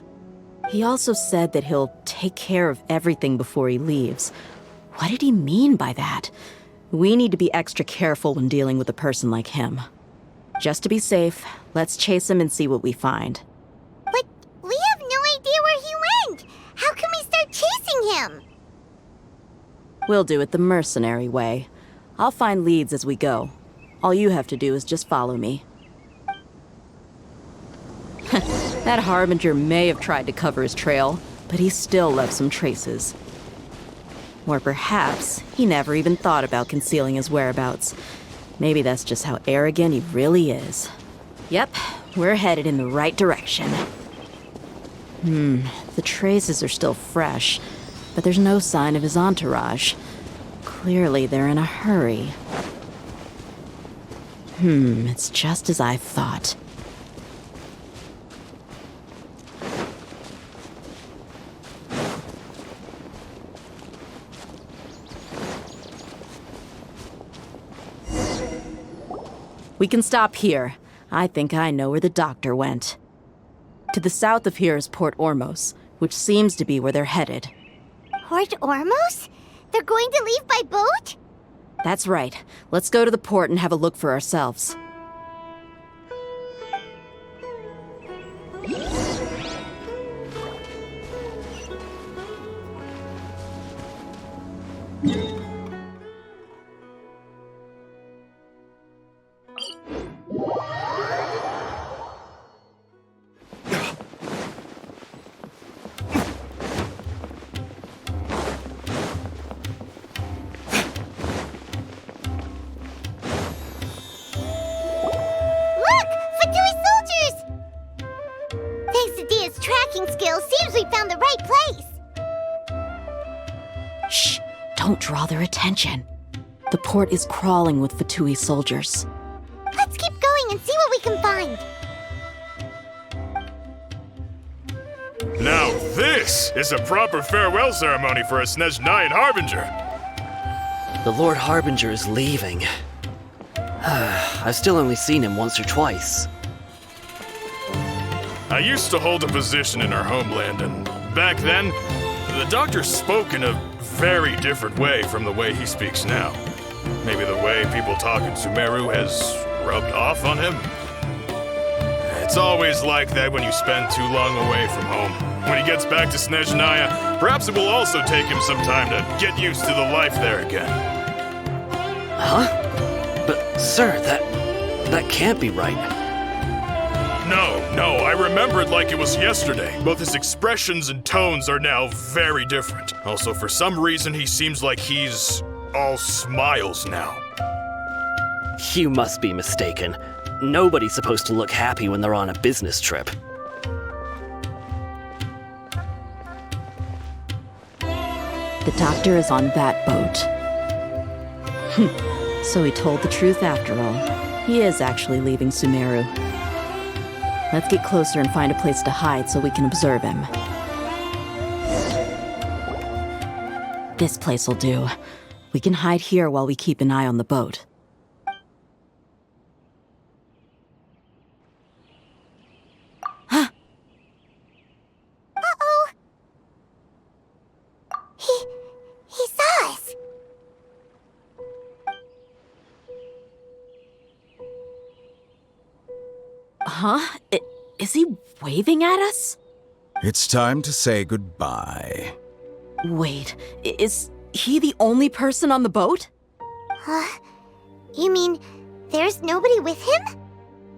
He also said that he'll take care of everything before he leaves. What did he mean by that? We need to be extra careful when dealing with a person like him. Just to be safe, let's chase him and see what we find. But we have no idea where he went! How can we start chasing him? We'll do it the mercenary way. I'll find leads as we go. All you have to do is just follow me. That harbinger may have tried to cover his trail, but he still left some traces. Or perhaps he never even thought about concealing his whereabouts. Maybe that's just how arrogant he really is. Yep, we're headed in the right direction. The traces are still fresh, but there's no sign of his entourage. Clearly they're in a hurry. It's just as I thought. We can stop here. I think I know where the doctor went. To the south of here is Port Ormos, which seems to be where they're headed. Port Ormos? They're going to leave by boat? That's right. Let's go to the port and have a look for ourselves. Seems we found the right place! Shh! Don't draw their attention. The port is crawling with Fatui soldiers. Let's keep going and see what we can find. Now this is a proper farewell ceremony for a Snezhnayan Harbinger! The Lord Harbinger is leaving. I've still only seen him once or twice. I used to hold a position in our homeland, and back then, the doctor spoke in a very different way from the way he speaks now. Maybe the way people talk in Sumeru has rubbed off on him? It's always like that when you spend too long away from home. When he gets back to Snezhnaya, perhaps it will also take him some time to get used to the life there again. Huh? But, sir, that can't be right. No, I remember it like it was yesterday. Both his expressions and tones are now very different. Also, for some reason, he seems like he's all smiles now. You must be mistaken. Nobody's supposed to look happy when they're on a business trip. The doctor is on that boat. So he told the truth after all. He is actually leaving Sumeru. Let's get closer and find a place to hide so we can observe him. This place will do. We can hide here while we keep an eye on the boat. Uh-oh! He saw us! Huh? Is he waving at us? It's time to say goodbye. Wait, is he the only person on the boat? You mean there's nobody with him?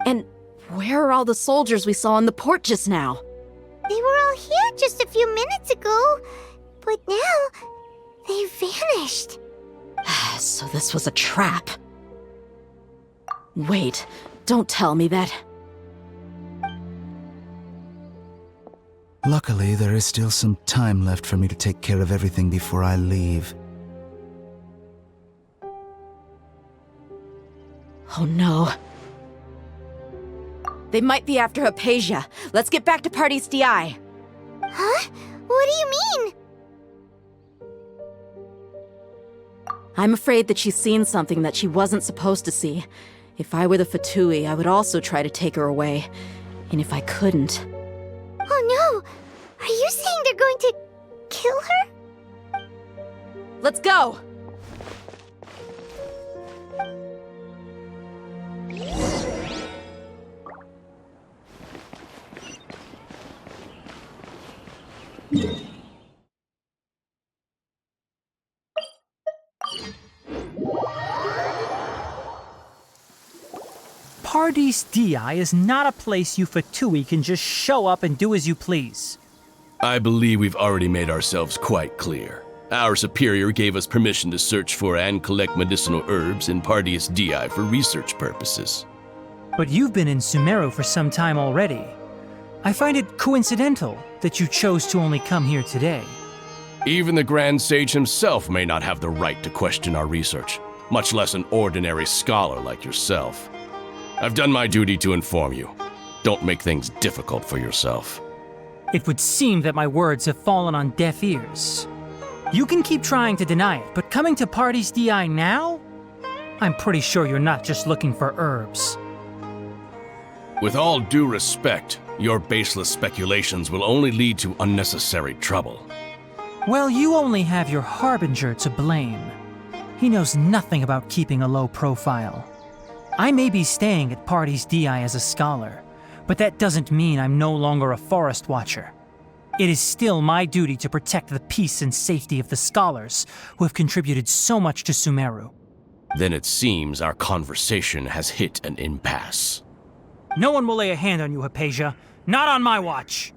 And where are all the soldiers we saw in the port just now? They were all here just a few minutes ago, but now they vanished. So this was a trap. Wait, don't tell me that. Luckily, there is still some time left for me to take care of everything before I leave. Oh no. They might be after Haypasia. Let's get back to Piece Odyssey. Huh? What do you mean? I'm afraid that she's seen something that she wasn't supposed to see. If I were the Fatui, I would also try to take her away. And if I couldn't... Oh no! Are you saying they're going to kill her? Let's go! Piece Odyssey is not a place you Fatui can just show up and do as you please. I believe we've already made ourselves quite clear. Our superior gave us permission to search for and collect medicinal herbs in Piece Odyssey for research purposes. But you've been in Sumeru for some time already. I find it coincidental that you chose to only come here today. Even the Grand Sage himself may not have the right to question our research, much less an ordinary scholar like yourself. I've done my duty to inform you. Don't make things difficult for yourself. It would seem that my words have fallen on deaf ears. You can keep trying to deny it, but coming to Piece Odyssey now? I'm pretty sure you're not just looking for herbs. With all due respect, your baseless speculations will only lead to unnecessary trouble. Well, you only have your harbinger to blame. He knows nothing about keeping a low profile. I may be staying at Piece Odyssey as a scholar, but that doesn't mean I'm no longer a forest watcher. It is still my duty to protect the peace and safety of the scholars who have contributed so much to Sumeru. Then it seems our conversation has hit an impasse. No one will lay a hand on you, Haypasia. Not on my watch!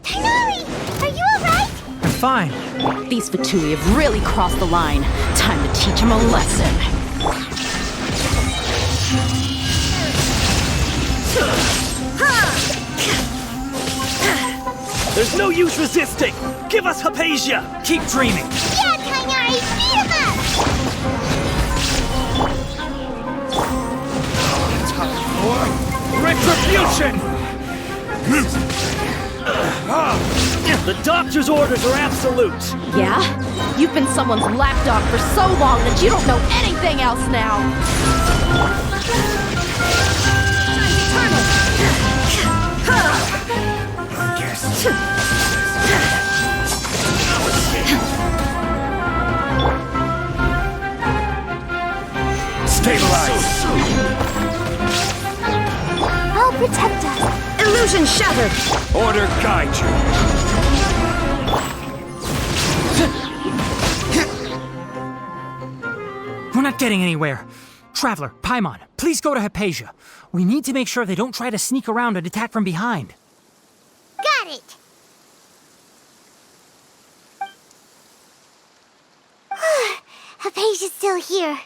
Tighnari! Are you alright? I'm fine. These Fatui have really crossed the line. Time to teach them a lesson. There's no use resisting! Give us Haypasia! Keep dreaming! Yeah, Tighnari! Beat him up! Retribution! The doctor's orders are absolute! Yeah? You've been someone's lapdog for so long that you don't know anything else now! Stabilize! I'll protect us. Illusion shattered! Order guide you! We're not getting anywhere. Traveler, Paimon, please go to Haypasia. We need to make sure they don't try to sneak around and attack from behind. Got it! Haypasia's still here.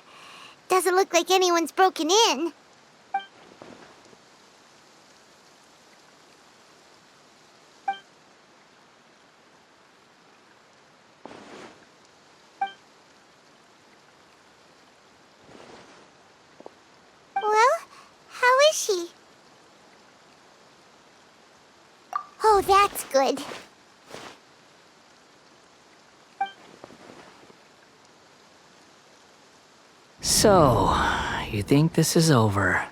Doesn't look like anyone's broken in. Well, how is she? Oh, that's good. So, you think this is over?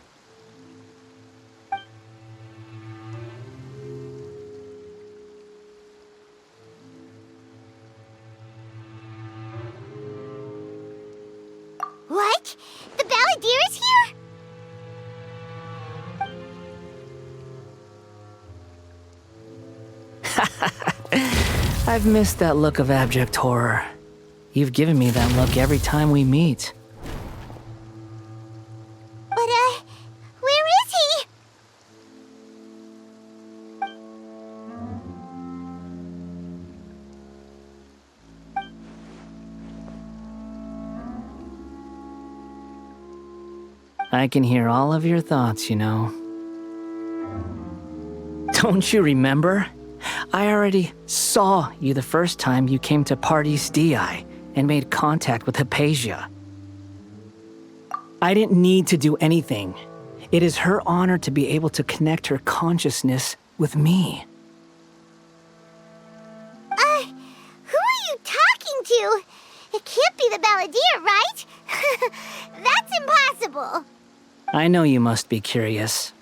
What? The Balladeer is here? I've missed that look of abject horror. You've given me that look every time we meet. But, where is he? I can hear all of your thoughts, you know. Don't you remember? I already saw you the first time you came to Piece Odyssey and made contact with Haypasia. I didn't need to do anything. It is her honor to be able to connect her consciousness with me. Who are you talking to? It can't be the Balladeer, right? That's impossible. I know you must be curious.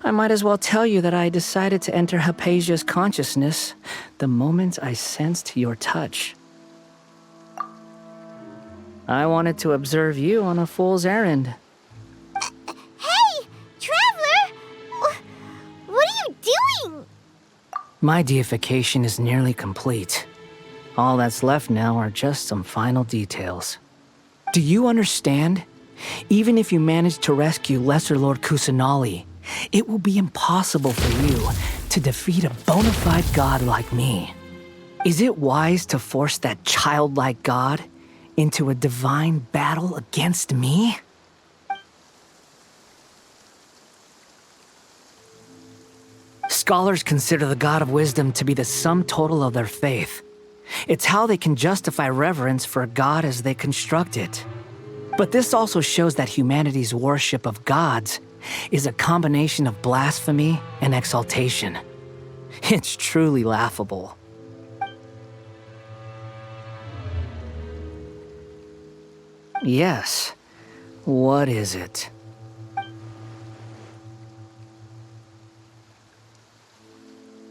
I might as well tell you that I decided to enter Haypasia's consciousness the moment I sensed your touch. I wanted to observe you on a fool's errand. Hey, Traveler! What are you doing? My deification is nearly complete. All that's left now are just some final details. Do you understand? Even if you manage to rescue Lesser Lord Kusanali, it will be impossible for you to defeat a bona fide god like me. Is it wise to force that childlike god into a divine battle against me? Scholars consider the god of wisdom to be the sum total of their faith. It's how they can justify reverence for a god as they construct it. But this also shows that humanity's worship of gods is a combination of blasphemy and exaltation. It's truly laughable. Yes. What is it?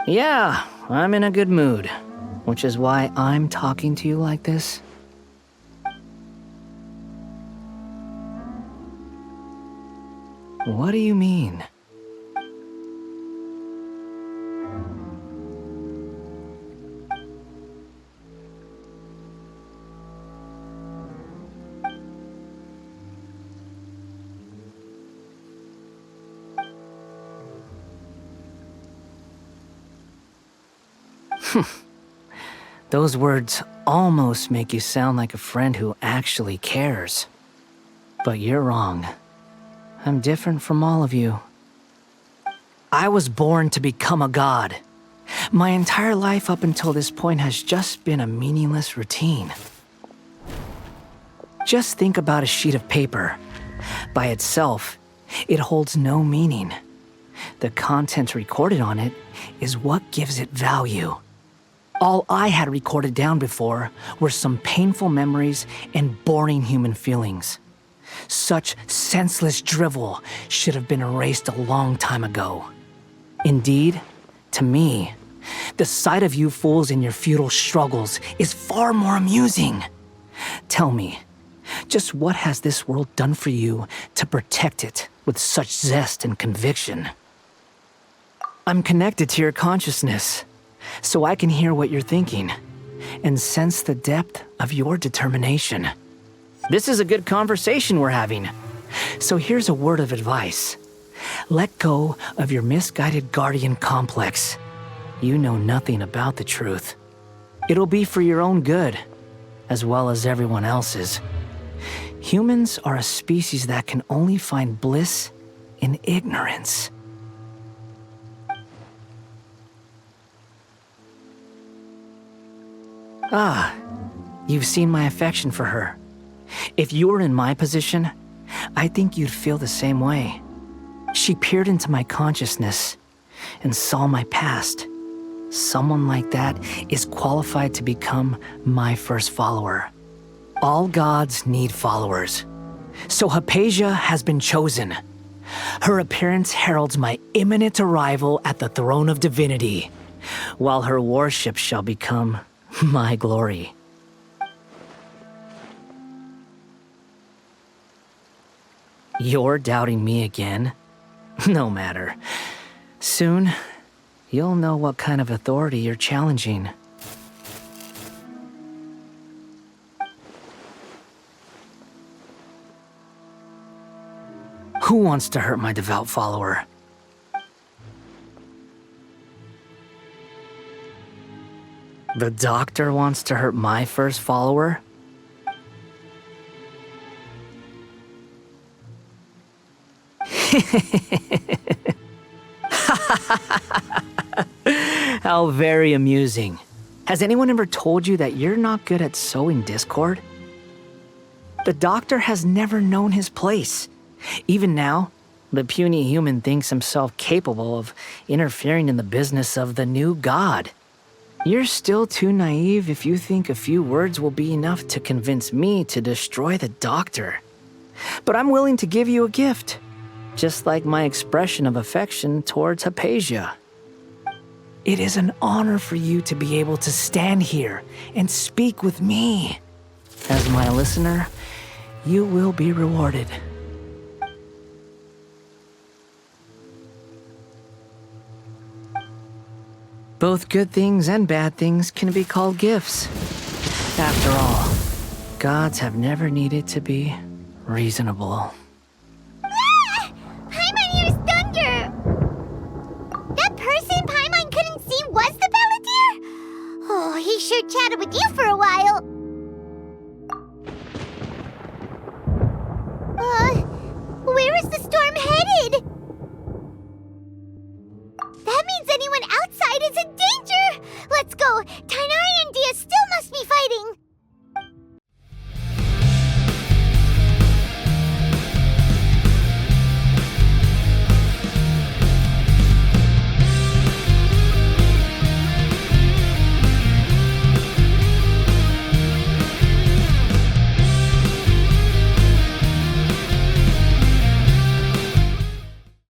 Yeah, I'm in a good mood, which is why I'm talking to you like this. What do you mean? Those words almost make you sound like a friend who actually cares. But you're wrong. I'm different from all of you. I was born to become a god. My entire life up until this point has just been a meaningless routine. Just think about a sheet of paper. By itself, it holds no meaning. The content recorded on it is what gives it value. All I had recorded down before were some painful memories and boring human feelings. Such senseless drivel should have been erased a long time ago. Indeed, to me, the sight of you fools in your futile struggles is far more amusing. Tell me, just what has this world done for you to protect it with such zest and conviction? I'm connected to your consciousness, so I can hear what you're thinking and sense the depth of your determination. This is a good conversation we're having. So here's a word of advice. Let go of your misguided guardian complex. You know nothing about the truth. It'll be for your own good, as well as everyone else's. Humans are a species that can only find bliss in ignorance. Ah, you've seen my affection for her. If you were in my position, I think you'd feel the same way. She peered into my consciousness and saw my past. Someone like that is qualified to become my first follower. All gods need followers. So Haypasia has been chosen. Her appearance heralds my imminent arrival at the throne of divinity, while her worship shall become my glory. You're doubting me again? No matter. Soon, you'll know what kind of authority you're challenging. Who wants to hurt my devout follower? The doctor wants to hurt my first follower? How very amusing. Has anyone ever told you that you're not good at sowing discord? The doctor has never known his place. Even now, the puny human thinks himself capable of interfering in the business of the new god. You're still too naive if you think a few words will be enough to convince me to destroy the doctor. But I'm willing to give you a gift, just like my expression of affection towards Haypasia. It is an honor for you to be able to stand here and speak with me. As my listener, you will be rewarded. Both good things and bad things can be called gifts. After all, gods have never needed to be reasonable. Paimon used thunder! That person Paimon couldn't see was the Balladeer? Oh, he sure chatted with you for a while.